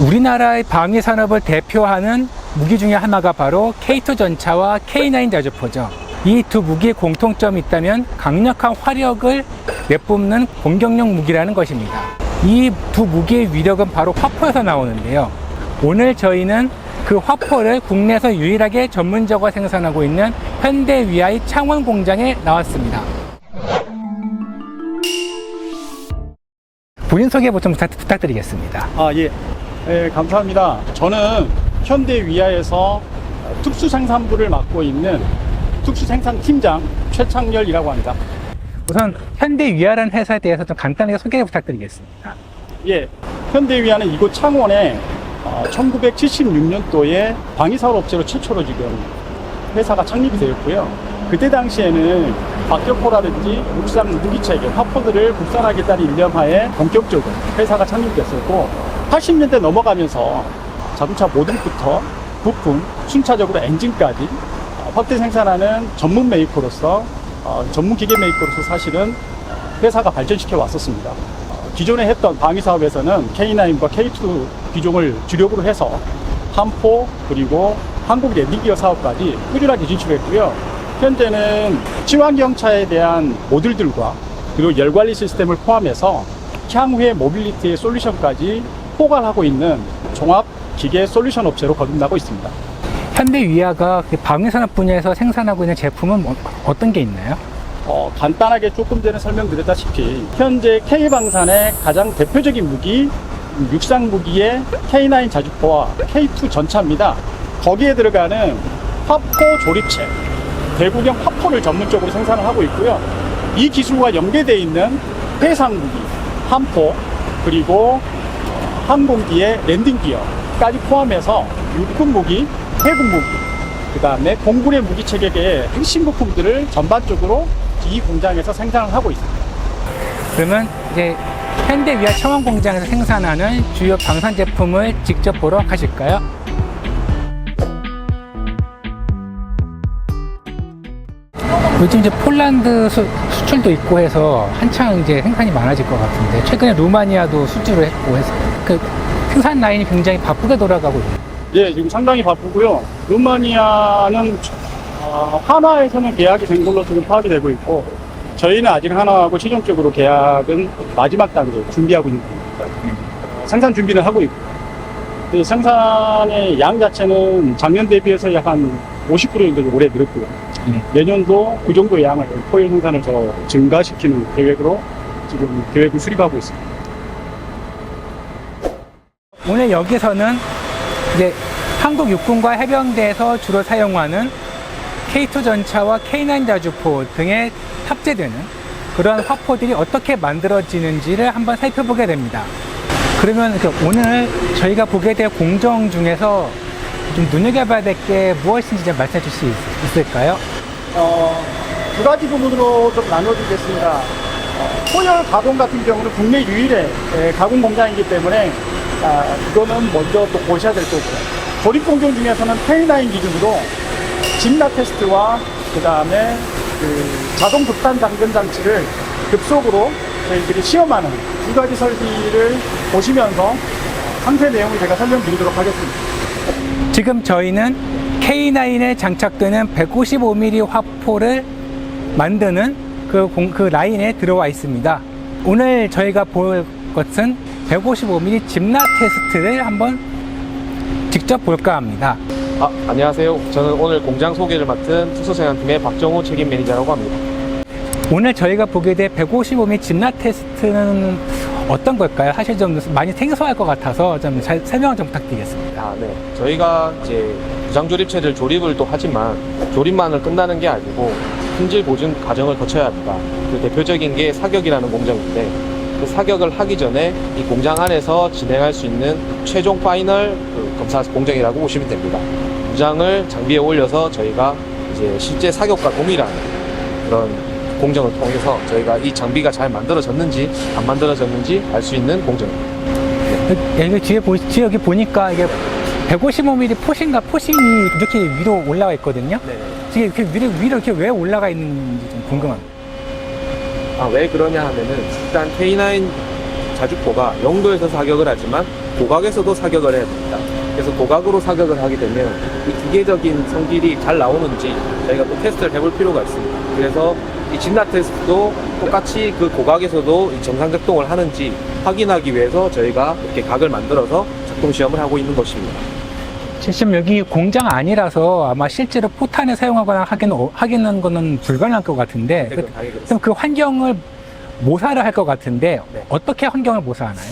우리나라의 방위 산업을 대표하는 무기 중에 하나가 바로 K2 전차와 K9 자주포죠. 이 두 무기의 공통점이 있다면 강력한 화력을 내뿜는 공격용 무기라는 것입니다. 이 두 무기의 위력은 바로 화포에서 나오는데요. 오늘 저희는 그 화포를 국내에서 유일하게 전문적으로 생산하고 있는 현대위아의 창원 공장에 나왔습니다. 본인 소개 좀 부탁드리겠습니다. 예. 네, 감사합니다. 저는 현대위아에서 특수생산부를 맡고 있는 특수생산팀장 최창렬이라고 합니다. 우선 현대위아라는 회사에 대해서 좀 간단하게 소개 부탁드리겠습니다. 예, 현대위아는 이곳 창원에 1976년도에 방위사업업체로 최초로 지금 회사가 창립이 되었고요. 그때 당시에는 박격포라든지 육상 무기체계, 화포들을 국산화하겠다는 일념하에 본격적으로 회사가 창립됐었고, 80년대 넘어가면서 자동차 모듈부터 부품, 순차적으로 엔진까지 확대 생산하는 전문 메이커로서, 전문 기계 메이커로서 사실은 회사가 발전시켜 왔었습니다. 기존에 했던 방위 사업에서는 K9과 K2 기종을 주력으로 해서 함포 그리고 한국 랜딩기어 사업까지 꾸준하게 진출했고요. 현재는 친환경차에 대한 모듈들과 그리고 열관리 시스템을 포함해서 향후의 모빌리티의 솔루션까지 포괄하고 있는 종합 기계 솔루션 업체로 거듭나고 있습니다. 현대위아가 방위산업 분야에서 생산하고 있는 제품은 어떤 게 있나요? 간단하게 조금 전에 설명드렸다시피 현재 K방산의 가장 대표적인 무기, 육상 무기의 K9 자주포와 K2 전차입니다. 거기에 들어가는 화포 조립체, 대구경 화포를 전문적으로 생산을 하고 있고요. 이 기술과 연계되어 있는 해상 무기, 함포, 그리고 항공기의 랜딩 기어까지 포함해서 육군 무기, 해군 무기, 그 다음에 공군의 무기 체계의 핵심 부품들을 전반적으로 이 공장에서 생산을 하고 있습니다. 그러면 이제 현대위아 창원 공장에서 생산하는 주요 방산 제품을 직접 보러 가실까요? 요즘 이제 폴란드 수출도 있고 해서 한창 이제 생산이 많아질 것 같은데, 최근에 루마니아도 수주를 했고 해서 그 생산 라인이 굉장히 바쁘게 돌아가고 있네요. 예, 지금 상당히 바쁘고요. 루마니아는 하나에서는 계약이 된 걸로 지금 파악이 되고 있고, 저희는 아직 하나하고 최종적으로 계약은 마지막 단계 준비하고 있는 겁니다. 생산 준비를 하고 있고, 생산의 양 자체는 작년 대비해서 약 한 50% 정도 올해 늘었고요. 내년도 그 정도 양을 포일 생산을 더 증가시키는 계획으로 지금 계획을 수립하고 있습니다. 오늘 여기서는 이제 한국 육군과 해병대에서 주로 사용하는 K2 전차와 K9 자주포 등에 탑재되는 그러한 화포들이 어떻게 만들어지는지를 한번 살펴보게 됩니다. 그러면 오늘 저희가 보게 될 공정 중에서 좀 눈여겨봐야 될 게 무엇인지 좀 말씀해 주실 수 있을까요? 두 가지 부분으로 좀 나눠드리겠습니다. 포열 가공 같은 경우는 국내 유일의 가공 공장이기 때문에 이거는 먼저 또 보셔야 될 거고요. 조립 공정 중에서는 K9 기준으로 진라 테스트와 그 다음에 자동 극단 당근 장치를 급속으로 저희들이 시험하는 두 가지 설비를 보시면서 상세 내용을 제가 설명드리도록 하겠습니다. 지금 저희는 K9에 장착되는 155mm 화포를 만드는 그 라인에 들어와 있습니다. 오늘 저희가 볼 것은 155mm 집라 테스트를 한번 직접 볼까 합니다. 안녕하세요. 저는 오늘 공장 소개를 맡은 특수생산팀의 박정우 책임 매니저라고 합니다. 오늘 저희가 보게 될 155mm 집라 테스트는 어떤 걸까요? 사실 좀 많이 생소할 것 같아서 좀 설명을 좀 부탁드리겠습니다. 네. 저희가 이제 부상조립체를 조립을 또 하지만 조립만을 끝나는 게 아니고 품질 보증 과정을 거쳐야 합니다. 그 대표적인 게 사격이라는 공정인데, 그 사격을 하기 전에 이 공장 안에서 진행할 수 있는 최종 파이널 검사 공정이라고 보시면 됩니다. 무장을 장비에 올려서 저희가 이제 실제 사격과 동일한 그런 공정을 통해서 저희가 이 장비가 잘 만들어졌는지 안 만들어졌는지 알 수 있는 공정입니다. 네. 여기 뒤에 여기 보니까 이게 155mm 포신이 이렇게 위로 올라가 있거든요. 네. 이게 이렇게 위로 이렇게 왜 올라가 있는지 좀 궁금합니다. 왜 그러냐 하면은 일단 K9 자주포가 영도에서 사격을 하지만 고각에서도 사격을 해야 됩니다. 그래서 고각으로 사격을 하게 되면 이 기계적인 성질이 잘 나오는지 저희가 또 테스트를 해볼 필요가 있습니다. 그래서 이 진나 테스트도 똑같이 그 고각에서도 이 정상 작동을 하는지 확인하기 위해서 저희가 이렇게 각을 만들어서 작동 시험을 하고 있는 것입니다. 지금 여기 공장 아니라서 아마 실제로 포탄을 사용하거나 하기는 거는 불가능할 것 같은데, 네, 그건 당연히 그럼 그 환경을 모사를 할 것 같은데, 네. 어떻게 환경을 모사하나요?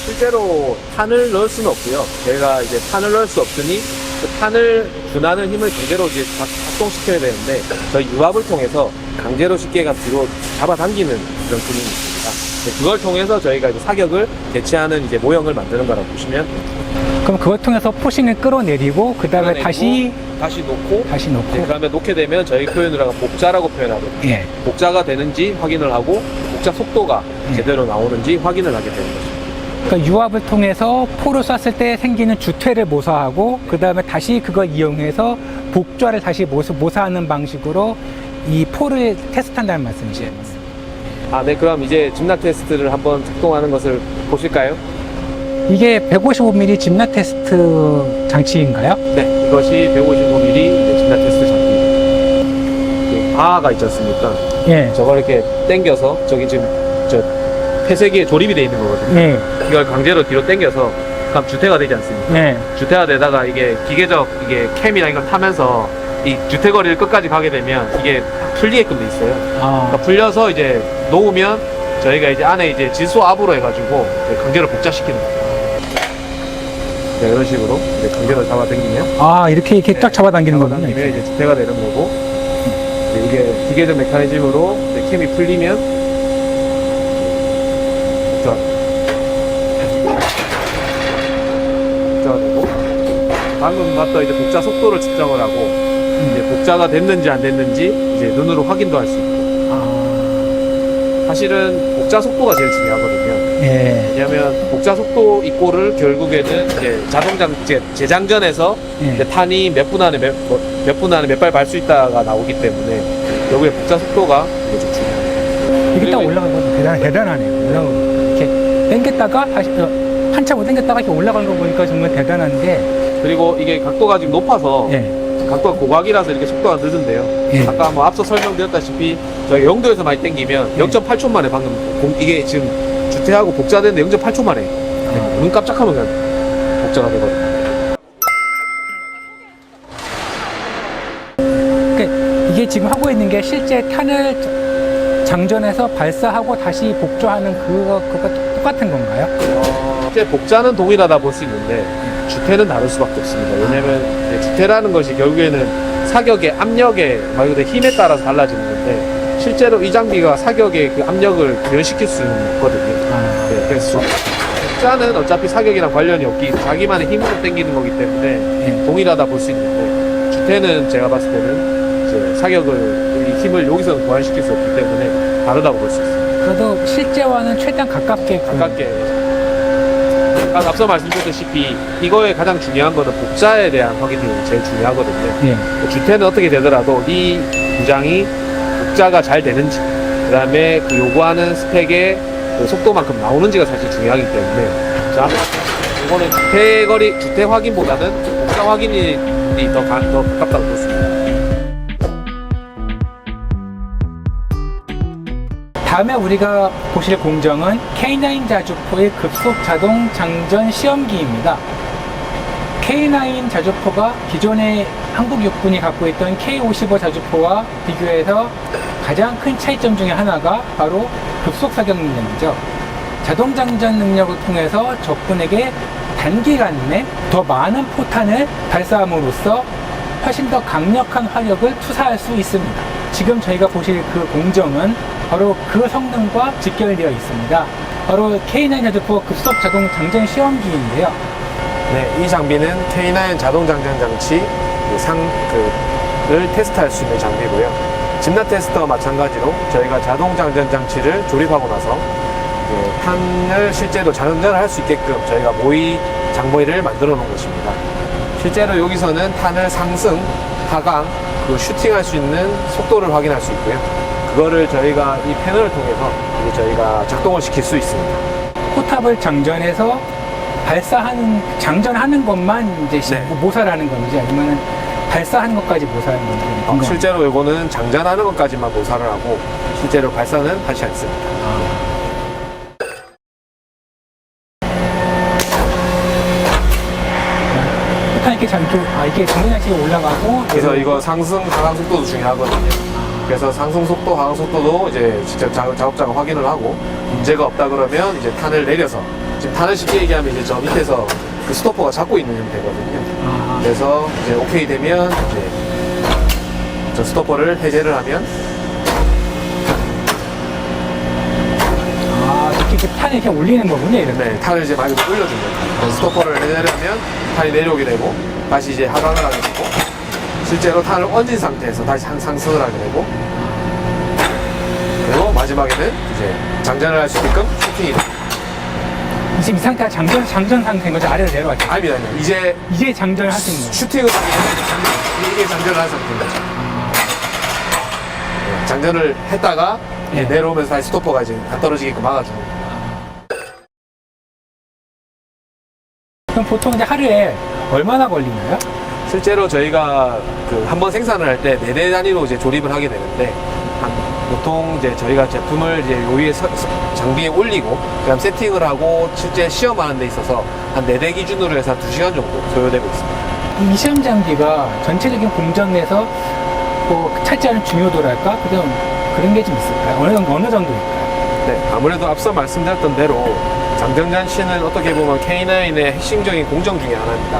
실제로 탄을 넣을 수는 없고요. 저희가 이제 탄을 넣을 수 없으니 그 탄을 준하는 힘을 강제로 이제 작동시켜야 되는데 저희 유압을 통해서 강제로 쉽게가 뒤로 잡아당기는 그런 기능입니다. 그걸 통해서 저희가 이제 사격을 대체하는 이제 모형을 만드는 거라고 보시면 그럼 그걸 통해서 포신을 끌어내리고, 그 다음에 끌어내고 다시 놓고 놓고, 네, 그다음에 놓게 되면 저희 표현으로 복자라고 표현하거든요. 예. 복자가 되는지 확인을 하고 복자 속도가 제대로 나오는지 확인을 하게 되는 거죠. 그러니까 유압을 통해서 포를 쐈을 때 생기는 주퇴를 모사하고, 그 다음에 다시 그걸 이용해서 복좌를 다시 모사하는 방식으로 이 포를 테스트한다는 말씀이시죠? 네, 그럼 이제 짐나 테스트를 한번 작동하는 것을 보실까요? 이게 155mm 짐나 테스트 장치인가요? 네, 이것이 155mm 짐나 테스트 장비입니다. 바가 있지 않습니까? 예. 저걸 이렇게 당겨서 저기 지금 저 폐쇄기에 조립이 되어 있는 거거든요. 예. 이걸 강제로 뒤로 당겨서 그럼 주퇴가 되지 않습니까? 예. 주퇴가 되다가 이게 기계적 이게 캠이나 이걸 타면서 이 주퇴 거리를 끝까지 가게 되면 이게 풀리게끔 돼 있어요. 그러니까 풀려서 이제 놓으면 저희가 이제 안에 이제 질소압으로 해가지고 이제 강제로 복자시키는 거예요. 네, 이런 식으로 이제 강제로 잡아당기면 이렇게 딱 잡아당기는 거군요. 잡아당기면 이제 주퇴가 되는 거고 이게 기계적 메커니즘으로 이제 캠이 풀리면 복자가 되고 방금 봤던 이제 복자 속도를 측정을 하고 이제 복자가 됐는지 안 됐는지 이제 눈으로 확인도 할 수 있고 사실은 복자 속도가 제일 중요하거든요. 예. 왜냐하면 복자 속도 이꼬를 결국에는 이제 자동장 재장전에서 예. 이제 탄이 몇 분 안에 몇 분 안에 몇 발 발 수 있다가 나오기 때문에 결국에 복자 속도가 이게 좀 중요해요. 이게 딱 그리고 올라가는 건 대단하네요. 이렇게 당겼다가 다시 한참 당겼다가 이렇게 올라가는 거 보니까 정말 대단한데. 그리고 이게 각도가 지금 높아서 예. 각도가 고각이라서 이렇게 속도가 늦은데요. 예. 아까 뭐 앞서 설명드렸다시피 저희 영도에서 많이 당기면 0.8초 만에 방금 이게 지금 주퇴하고 복자되는데 0.8초 만에 눈 깜짝하면 그냥 복자가 되거든요. 그러니까 이게 지금 하고 있는 게 실제 탄을 장전해서 발사하고 다시 복조하는 그거가 똑같은 건가요? 실제 복자는 동일하다 볼 수 있는데 주퇴는 다를 수밖에 없습니다. 왜냐하면 주퇴라는 것이 결국에는 사격의 압력에 말 그대로 힘에 따라서 달라지는 건데 실제로 이 장비가 사격의 그 압력을 구현시킬 수는 있거든요. 네, 그래서 복자는 어차피 사격이랑 관련이 없기 자기만의 힘으로 당기는 거기 때문에 동일하다 볼 수 있는데 주퇴는 제가 봤을 때는 이제 사격을 이 힘을 여기서 구현시킬 수 없기 때문에 다르다고 볼 수 있습니다. 그래도 실제와는 최대한 가깝게 앞서 말씀드렸다시피 이거에 가장 중요한 거는 복자에 대한 확인이 제일 중요하거든요. 예. 주퇴는 어떻게 되더라도 이 구장이 복자가 잘 되는지 그 다음에 그 요구하는 스펙의 그 속도만큼 나오는지가 사실 중요하기 때문에 자 이거는 주퇴 확인보다는 복자 확인이 더 가깝다고 보습니다. 다음에 우리가 보실 공정은 K9 자주포의 급속 자동 장전 시험기입니다. K9 자주포가 기존의 한국 육군이 갖고 있던 K55 자주포와 비교해서 가장 큰 차이점 중에 하나가 바로 급속 사격 능력이죠. 자동 장전 능력을 통해서 적군에게 단기간 내 더 많은 포탄을 발사함으로써 훨씬 더 강력한 화력을 투사할 수 있습니다. 지금 저희가 보실 그 공정은 바로 그 성능과 직결되어 있습니다. 바로 K9 자주포 급속 자동 장전 시험기인데요. 네, 이 장비는 K9 자동 장전 장치 를 테스트할 수 있는 장비고요. 짐나 테스트와 마찬가지로 저희가 자동 장전 장치를 조립하고 나서 이제 탄을 실제로 장전을 할 수 있게끔 저희가 모의 장모의를 만들어 놓은 것입니다. 실제로 여기서는 탄을 상승, 하강, 그리고 슈팅할 수 있는 속도를 확인할 수 있고요. 그거를 저희가 이 패널을 통해서 이제 저희가 작동을 시킬 수 있습니다. 포탑을 장전해서 발사하는 장전하는 것만 이제 네. 모사라는 건지 아니면은 발사하는 것까지 모사하는 건지 궁금합니다. 실제로 이거는 장전하는 것까지만 모사를 하고 실제로 발사는 하지 않습니다. 일단 이렇게 이게 정면향식이 올라가고 그래서 이거 상승 하강 속도도 중요하거든요. 그래서 상승 속도, 하강 속도도 이제 직접 작업자가 확인을 하고 문제가 없다 그러면 이제 탄을 내려서 지금 탄을 쉽게 얘기하면 이제 저 밑에서 그 스토퍼가 잡고 있는 형태거든요. 그래서 이제 오케이 되면 이제 저 스토퍼를 해제를 하면 이렇게 탄을 이렇게 올리는 거군요. 이렇게. 네, 탄을 이제 많이 올려줍니다. 그래서 스토퍼를 해제를 하면 탄이 내려오게 되고 다시 이제 하강을 하게 되고 실제로 탄을 얹은 상태에서 다시 상승을 하게 되고 그리고 마지막에는 이제 장전을 할 수 있게끔 슈팅이 됩니다. 지금 이 상태가 장전 상태인 거죠? 아래로 내려왔죠? 아닙니다. 이제 장전을 할 수 있는 거예요. 슈팅을 하게 되면 이게 장전을 한 상태인 거죠. 네, 장전을 했다가 이제 네. 내려오면서 다시 스토퍼가 이제 안 떨어지게끔 막아주는 거예요. 그럼 보통 이제 하루에 얼마나 걸리나요? 실제로 저희가 그 한번 생산을 할 때 4대 단위로 이제 조립을 하게 되는데 보통 이제 저희가 제품을 이제 요 위에 장비에 올리고 그다음 세팅을 하고 실제 시험하는 데 있어서 한 4대 기준으로 해서 한 2시간 정도 소요되고 있습니다. 이 시험 장비가 전체적인 공정 내서 뭐 차지하는 중요도랄까? 그런 게 좀 있을까요? 어느 정도일까요? 네, 아무래도 앞서 말씀드렸던 대로 장전장치는 어떻게 보면 K9의 핵심적인 공정 중에 하나입니다.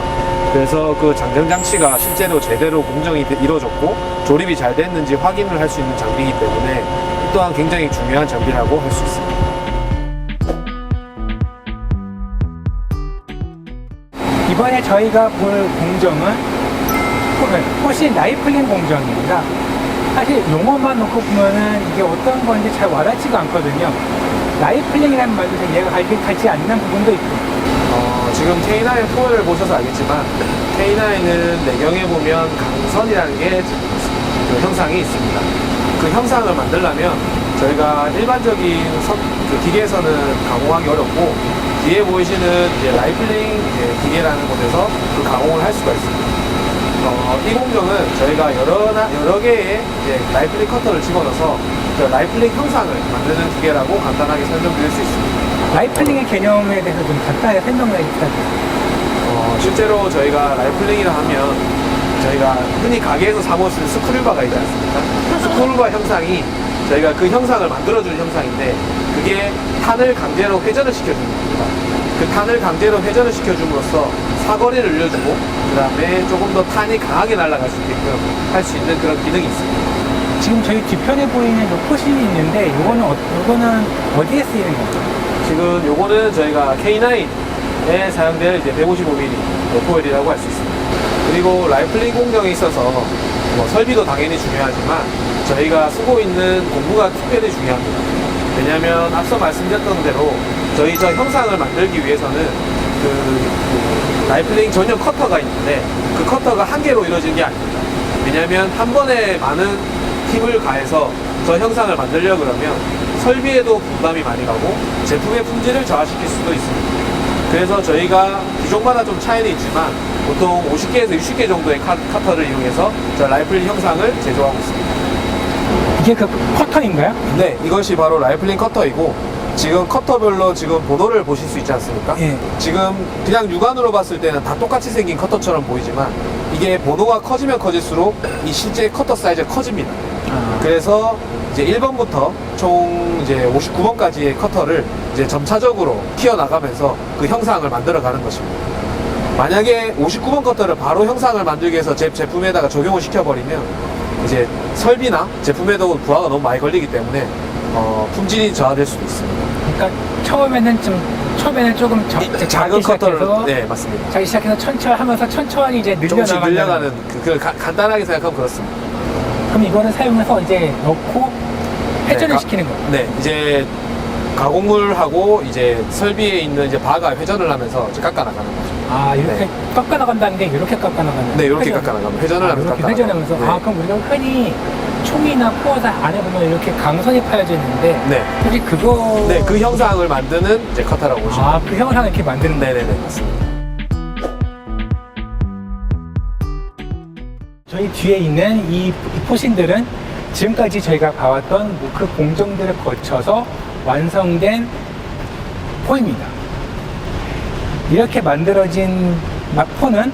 그래서 그 장전장치가 실제로 제대로 공정이 이루어졌고 조립이 잘 됐는지 확인을 할 수 있는 장비이기 때문에 이 또한 굉장히 중요한 장비라고 할 수 있습니다. 이번에 저희가 볼 공정은 포신 라이플링 공정입니다. 사실 용어만 놓고 보면은 이게 어떤 건지 잘 와닿지가 않거든요. 라이플링이라는 말도 잘 이해가 가지 않는 부분도 있고. 지금 K9 4를 보셔서 알겠지만 K9은 내경에 보면 강선이라는 게 그 형상이 있습니다. 그 형상을 만들려면 저희가 일반적인 그 기계에서는 가공하기 어렵고 뒤에 보이시는 이제 라이플링 기계라는 곳에서 그 가공을 할 수가 있습니다. 이 공정은 저희가 여러 개의 이제 라이플링 커터를 집어넣어서 그 라이플링 형상을 만드는 기계라고 간단하게 설명드릴 수 있습니다. 라이플링의 개념에 대해서 좀 간단하게 설명을 해주세요. 실제로 저희가 라이플링이라 하면 저희가 흔히 가게에서 사 먹을 수 있는 스크류바가 있지 않습니까? 스크류바 형상이 저희가 그 형상을 만들어주는 형상인데 그게 탄을 강제로 회전을 시켜주는 겁니다. 그 탄을 강제로 회전을 시켜줌으로써 사거리를 늘려주고 그 다음에 조금 더 탄이 강하게 날아갈 수 있게끔 할 수 있는 그런 기능이 있습니다. 지금 저희 뒤편에 보이는 요 포신이 있는데 요거는 어디에 쓰이는 건가요? 지금 요거는 저희가 K9에 사용될 이제 155mm 포일이라고 할 수 있습니다. 그리고 라이플링 공정에 있어서 뭐 설비도 당연히 중요하지만 저희가 쓰고 있는 공구가 특별히 중요합니다. 왜냐하면 앞서 말씀드렸던 대로 저희 저 형상을 만들기 위해서는 그 라이플링 전용 커터가 있는데 그 커터가 한 개로 이루어진 게 아닙니다. 왜냐하면 한 번에 많은 힘을 가해서 저 형상을 만들려고 그러면 설비에도 부담이 많이 가고 제품의 품질을 저하시킬 수도 있습니다. 그래서 저희가 기종마다 좀 차이는 있지만 보통 50개에서 60개 정도의 커터를 이용해서 저 라이플링 형상을 제조하고 있습니다. 이게 그 커터인가요? 네, 이것이 바로 라이플링 커터이고 지금 커터별로 지금 보도를 보실 수 있지 않습니까? 예. 지금 그냥 육안으로 봤을 때는 다 똑같이 생긴 커터처럼 보이지만 이게 보도가 커지면 커질수록 이 실제 커터 사이즈가 커집니다. 그래서 이제 1번부터 총 이제 59번까지의 커터를 이제 점차적으로 키워나가면서 그 형상을 만들어가는 것입니다. 만약에 59번 커터를 바로 형상을 만들기 위해서 제품에다가 적용을 시켜버리면 이제 설비나 제품에도 부하가 너무 많이 걸리기 때문에 품질이 저하될 수도 있습니다. 그러니까 처음에는 조금 작은 커터를 시작해서 네 맞습니다. 자기 시작해서 천천히 하면서 천천히 이제 조금씩 늘려나가는. 늘려가는 간단하게 생각하면 그렇습니다. 그럼 이거는 사용해서 이제 넣고 회전을 네, 시키는 거예요. 네, 이제 가공물하고 이제 설비에 있는 이제 바가 회전을 하면서 이제 깎아 나가는 거죠. 아, 이렇게 네. 깎아 나간다는 게 이렇게 깎아 나가는 네, 이렇게 깎아 나가면 회전을 하면서 이렇게 깎아 회전하면서 나가요. 아, 그럼 우리가 흔히 총이나 포어사 안에 보면 이렇게 강선이 파여져 있는데 네. 혹시 그거 네, 그 형상을 만드는 이제 커터라고 보시면 아, 그 형상을 이렇게 만드는 거예요? 네네네, 맞습니다. 저희 뒤에 있는 이 포신들은 지금까지 저희가 봐왔던 그 공정들을 거쳐서 완성된 포입니다. 이렇게 만들어진 포는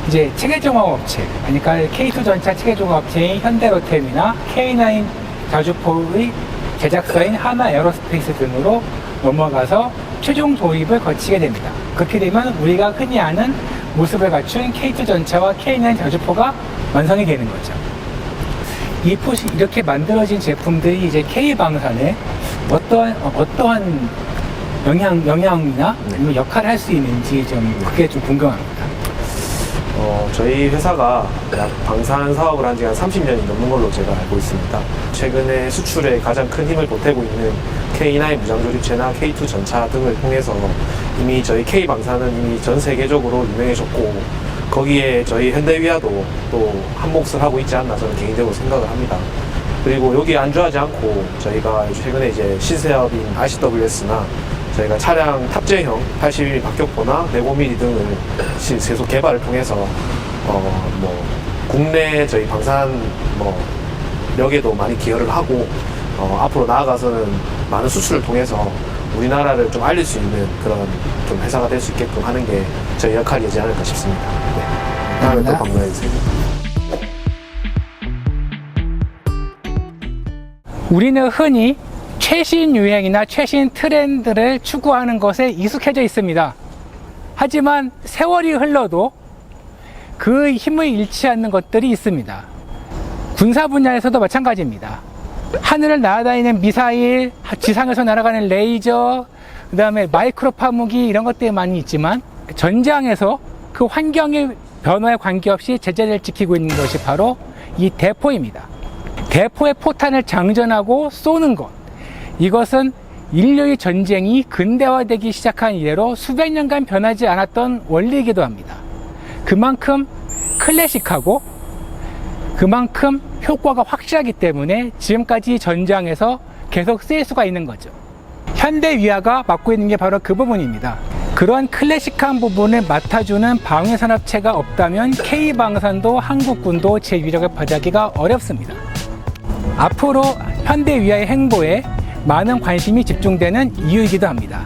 이제 체계종합업체, 그러니까 K2 전차 체계종합업체인 현대로템이나 K9 자주포의 제작사인 하나 에어로스페이스 등으로 넘어가서 최종 조립을 거치게 됩니다. 그렇게 되면 우리가 흔히 아는 모습을 갖춘 K2 전차와 K9 자주포가 완성이 되는 거죠. 이 포시 이렇게 만들어진 제품들이 이제 K방산에 어떠한 영향이나 아니면 역할을 할 수 있는지 좀 그게 좀 궁금합니다. 저희 회사가 약 방산 사업을 한 지가 30년이 넘는 걸로 제가 알고 있습니다. 최근에 수출에 가장 큰 힘을 보태고 있는 K9 무장조립체나 K2 전차 등을 통해서 이미 저희 K방산은 이미 전 세계적으로 유명해졌고 거기에 저희 현대위아도 또 한 몫을 하고 있지 않나 저는 개인적으로 생각을 합니다. 그리고 여기에 안주하지 않고 저희가 최근에 이제 신사업인 RCWS나 저희가 차량 탑재형 81mm 박격포나 105mm 등을 계속 개발을 통해서 국내 저희 방산 력에도 많이 기여를 하고 앞으로 나아가서는 많은 수출을 통해서 우리나라를 좀 알릴 수 있는 그런 좀 회사가 될 수 있게끔 하는 게 저희 역할이지 않을까 싶습니다. 네. 다음에 또 방문해 주세요. 우리는 흔히 최신 유행이나 최신 트렌드를 추구하는 것에 익숙해져 있습니다. 하지만 세월이 흘러도 그 힘을 잃지 않는 것들이 있습니다. 군사 분야에서도 마찬가지입니다. 하늘을 날아다니는 미사일, 지상에서 날아가는 레이저, 그 다음에 마이크로 파무기 이런 것들이 많이 있지만 전장에서 그 환경의 변화에 관계없이 제자리를 지키고 있는 것이 바로 이 대포입니다. 대포의 포탄을 장전하고 쏘는 것, 이것은 인류의 전쟁이 근대화되기 시작한 이래로 수백 년간 변하지 않았던 원리이기도 합니다. 그만큼 클래식하고 그만큼 효과가 확실하기 때문에 지금까지 전장에서 계속 쓰일 수가 있는 거죠. 현대위아가 맡고 있는 게 바로 그 부분입니다. 그런 클래식한 부분을 맡아주는 방위산업체가 없다면 K방산도 한국군도 제 위력을 발휘하기가 어렵습니다. 앞으로 현대위아의 행보에 많은 관심이 집중되는 이유이기도 합니다.